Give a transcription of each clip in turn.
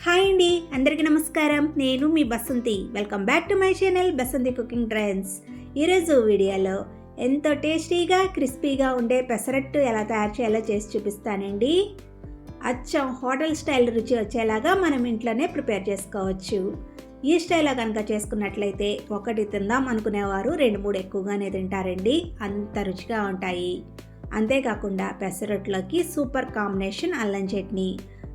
Hi అండి, అందరికీ నమస్కారం. నేను మీ Basanthi. Welcome back to my channel Basanthi cooking trends. ఈరోజు వీడియోలో ఎంతో టేస్టీగా క్రిస్పీగా ఉండే పెసరట్టు ఎలా తయారు చేయాలో చేసి చూపిస్తానండి. అచ్చం హోటల్ స్టైల్ రుచి వచ్చేలాగా మనం ఇంట్లోనే ప్రిపేర్ చేసుకోవచ్చు. ఈ స్టైల్లో కనుక చేసుకున్నట్లయితే ఒకటి తిందాం అనుకునేవారు 2-3 ఎక్కువగానే తింటారండి. అంత రుచిగా ఉంటాయి. అంతేకాకుండా పెసరట్టులోకి సూపర్ కాంబినేషన్ అల్లం చట్నీ.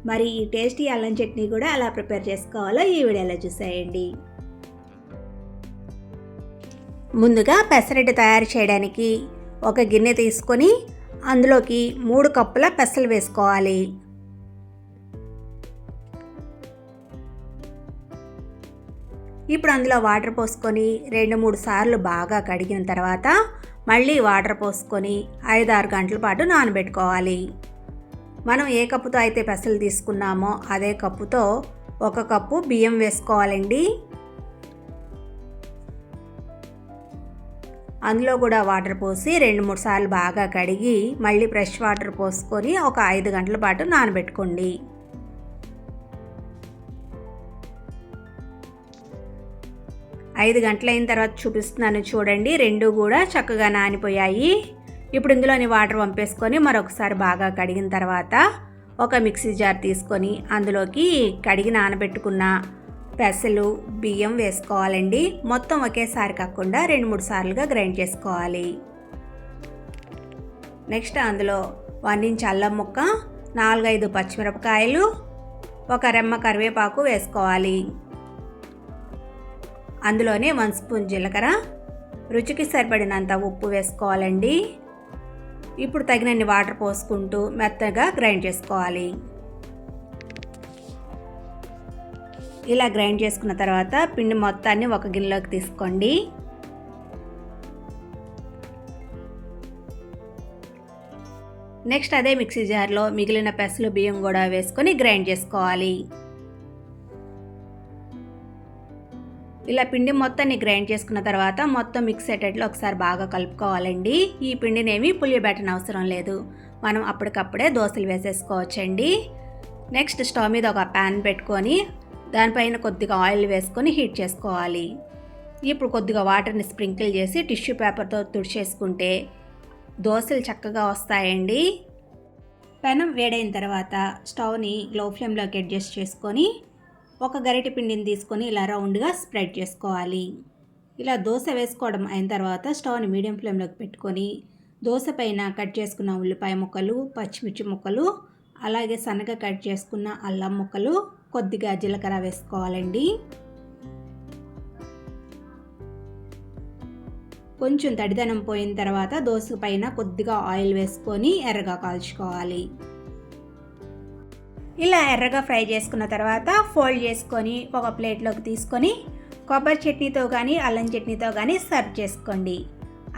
మరి ఈ టేస్టీ అల్లం చట్నీ కూడా ఎలా ప్రిపేర్ చేసుకోవాలో ఈ వీడియోలో చూసేయండి. ముందుగా పెసరట్టు తయారు చేయడానికి ఒక గిన్నె తీసుకొని అందులోకి 3 కప్పుల పెసలు వేసుకోవాలి. ఇప్పుడు అందులో వాటర్ పోసుకొని 2-3 సార్లు బాగా కడిగిన తర్వాత మళ్ళీ వాటర్ పోసుకొని 5-6 గంటల పాటు నానబెట్టుకోవాలి. మనం ఏ కప్పుతో అయితే పెసలు తీసుకున్నామో అదే కప్పుతో 1 కప్పు బియ్యం వేసుకోవాలండి. అందులో కూడా వాటర్ పోసి 2-3 సార్లు బాగా కడిగి మళ్ళీ ఫ్రెష్ వాటర్ పోసుకొని ఒక 5 గంటల పాటు నానబెట్టుకోండి. ఐదు గంటలైన తర్వాత చూపిస్తున్నాను చూడండి. 2 కూడా చక్కగా నానిపోయాయి. ఇప్పుడు ఇందులోని వాటర్ వంపేసుకొని మరొకసారి బాగా కడిగిన తర్వాత ఒక మిక్సీ జార్ తీసుకొని అందులోకి కడిగి నానబెట్టుకున్న పెసలు బియ్యం వేసుకోవాలండి. మొత్తం ఒకేసారి కాకుండా 2-3 సార్లుగా గ్రైండ్ చేసుకోవాలి. నెక్స్ట్ అందులో 1 ఇంచ్ అల్లం ముక్క, 4-5 పచ్చిమిరపకాయలు, 1 రెమ్మ కరివేపాకు వేసుకోవాలి. అందులోనే 1 స్పూన్ జీలకర్ర, రుచికి సరిపడినంత ఉప్పు వేసుకోవాలండి. ఇప్పుడు తగినన్ని వాటర్ పోసుకుంటూ మెత్తగా గ్రైండ్ చేసుకోవాలి. ఇలా గ్రైండ్ చేసుకున్న తర్వాత పిండి మొత్తాన్ని ఒక గిన్నెలోకి తీసుకోండి. నెక్స్ట్ అదే మిక్సీ జార్లో మిగిలిన పెసలు బియ్యం కూడా వేసుకొని గ్రైండ్ చేసుకోవాలి. ఇలా పిండి మొత్తాన్ని గ్రైండ్ చేసుకున్న తర్వాత మొత్తం మిక్స్ అయ్యేటట్లు ఒకసారి బాగా కలుపుకోవాలండి. ఈ పిండినేమి పులియబెట్టన అవసరం లేదు, మనం అప్పటికప్పుడే దోశలు వేసేసుకోవచ్చండి. నెక్స్ట్ స్టవ్ మీద ఒక ప్యాన్ పెట్టుకొని దానిపైన కొద్దిగా ఆయిల్ వేసుకొని హీట్ చేసుకోవాలి. ఇప్పుడు కొద్దిగా వాటర్ని స్ప్రింకిల్ చేసి టిష్యూ పేపర్తో తుడిచేసుకుంటే దోశలు చక్కగా వస్తాయండి. పెనం వేడైన తర్వాత స్టవ్ని లో ఫ్లేమ్లోకి అడ్జస్ట్ చేసుకొని ఒక గరిటె పిండిని తీసుకొని ఇలా రౌండ్గా స్ప్రెడ్ చేసుకోవాలి. ఇలా దోశ వేసుకోవడం అయిన తర్వాత స్టవ్ని మీడియం ఫ్లేమ్లోకి పెట్టుకొని దోశ పైన కట్ చేసుకున్న ఉల్లిపాయ ముక్కలు, పచ్చిమిర్చి ముక్కలు, అలాగే సన్నగా కట్ చేసుకున్న అల్లం ముక్కలు, కొద్దిగా జీలకర్ర వేసుకోవాలండి. కొంచెం తడిదనం పోయిన తర్వాత దోశ పైన కొద్దిగా ఆయిల్ వేసుకొని ఎర్రగా కాల్చుకోవాలి. ఇలా ఎర్రగా ఫ్రై చేసుకున్న తర్వాత ఫోల్డ్ చేసుకొని ఒక ప్లేట్లోకి తీసుకొని కొబ్బరి చట్నీతో కానీ అల్లం చట్నీతో కానీ సర్వ్ చేసుకోండి.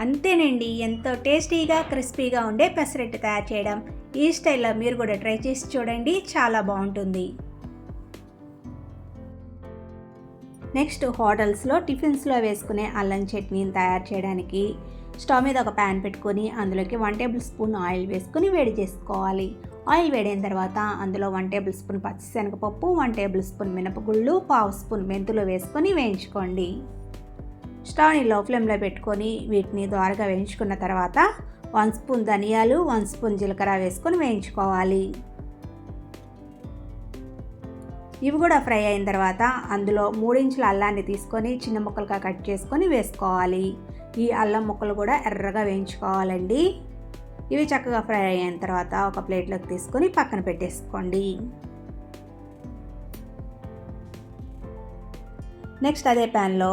అంతేనండి, ఎంతో టేస్టీగా క్రిస్పీగా ఉండే పెసరట్టు తయారు చేయడం. ఈ స్టైల్లో మీరు కూడా ట్రై చేసి చూడండి, చాలా బాగుంటుంది. నెక్స్ట్ హోటల్స్లో టిఫిన్స్లో వేసుకునే అల్లం చట్నీని తయారు చేయడానికి స్టవ్ మీద ఒక ప్యాన్ పెట్టుకొని అందులోకి 1 టేబుల్ స్పూన్ ఆయిల్ వేసుకొని వేడి చేసుకోవాలి. ఆయిల్ వేడైన తర్వాత అందులో 1 టేబుల్ స్పూన్ పచ్చిశనగపప్పు, 1 టేబుల్ స్పూన్ మినపగుళ్ళు, 1/2 స్పూన్ మెంతులు వేసుకొని వేయించుకోండి. స్టవ్ని లో ఫ్లేమ్లో పెట్టుకొని వీటిని దోరగా వేయించుకున్న తర్వాత 1 స్పూన్ ధనియాలు, 1 స్పూన్ జీలకర్ర వేసుకొని వేయించుకోవాలి. ఇవి కూడా ఫ్రై అయిన తర్వాత అందులో 3 ఇంచుల అల్లాన్ని తీసుకొని చిన్న ముక్కలుగా కట్ చేసుకొని వేసుకోవాలి. ఈ అల్లం ముక్కలు కూడా ఎర్రగా వేయించుకోవాలండి. ఇవి చక్కగా ఫ్రై అయిన తర్వాత ఒక ప్లేట్లోకి తీసుకొని పక్కన పెట్టేసుకోండి. నెక్స్ట్ అదే ప్యాన్లో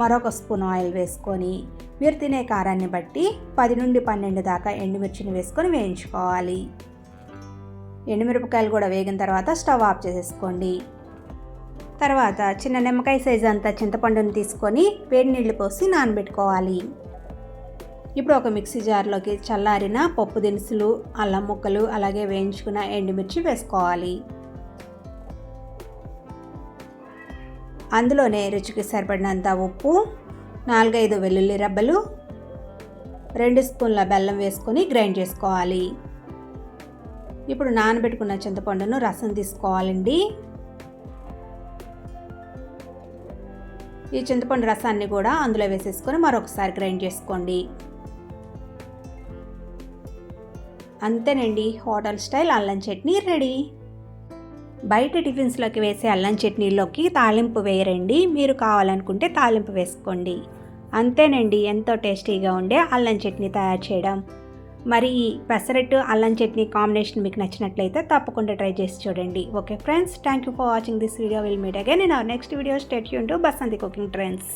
మరొక స్పూన్ ఆయిల్ వేసుకొని మీరు తినే కారాన్ని బట్టి 10-12 దాకా ఎండుమిర్చిని వేసుకొని వేయించుకోవాలి. ఎండుమిరపకాయలు కూడా వేగిన తర్వాత స్టవ్ ఆఫ్ చేసేసుకోండి. తర్వాత చిన్న నిమ్మకాయ సైజు అంతా చింతపండుని తీసుకొని వేడి నీళ్లు పోసి నానబెట్టుకోవాలి. ఇప్పుడు ఒక మిక్సీ జార్లోకి చల్లారిన పప్పు దినుసులు, అల్లం ముక్కలు, అలాగే వేయించుకున్న ఎండుమిర్చి వేసుకోవాలి. అందులోనే రుచికి సరిపడినంత ఉప్పు, 4-5 వెల్లుల్లి రెబ్బలు, 2 స్పూన్ల బెల్లం వేసుకొని గ్రైండ్ చేసుకోవాలి. ఇప్పుడు నానబెట్టుకున్న చింతపండును రసం తీసుకోవాలండి. ఈ చింతపండు రసాన్ని కూడా అందులో వేసేసుకొని మరొకసారి గ్రైండ్ చేసుకోండి. అంతేనండి, హోటల్ స్టైల్ అల్లం చట్నీ రెడీ. బయట టిఫిన్స్లోకి వేసే అల్లం చట్నీలోకి తాలింపు వేయరండి, మీరు కావాలనుకుంటే తాలింపు వేసుకోండి. అంతేనండి, ఎంతో టేస్టీగా ఉండే అల్లం చట్నీ తయారు చేయడం. మరి ఈ పెసరట్టు అల్లం చట్నీ కాంబినేషన్ మీకు నచ్చినట్లయితే తప్పకుండా ట్రై చేసి చూడండి. Okay friends, thank you for watching this video. Will meet again in our next video. Stay tuned to Basanti cooking trends.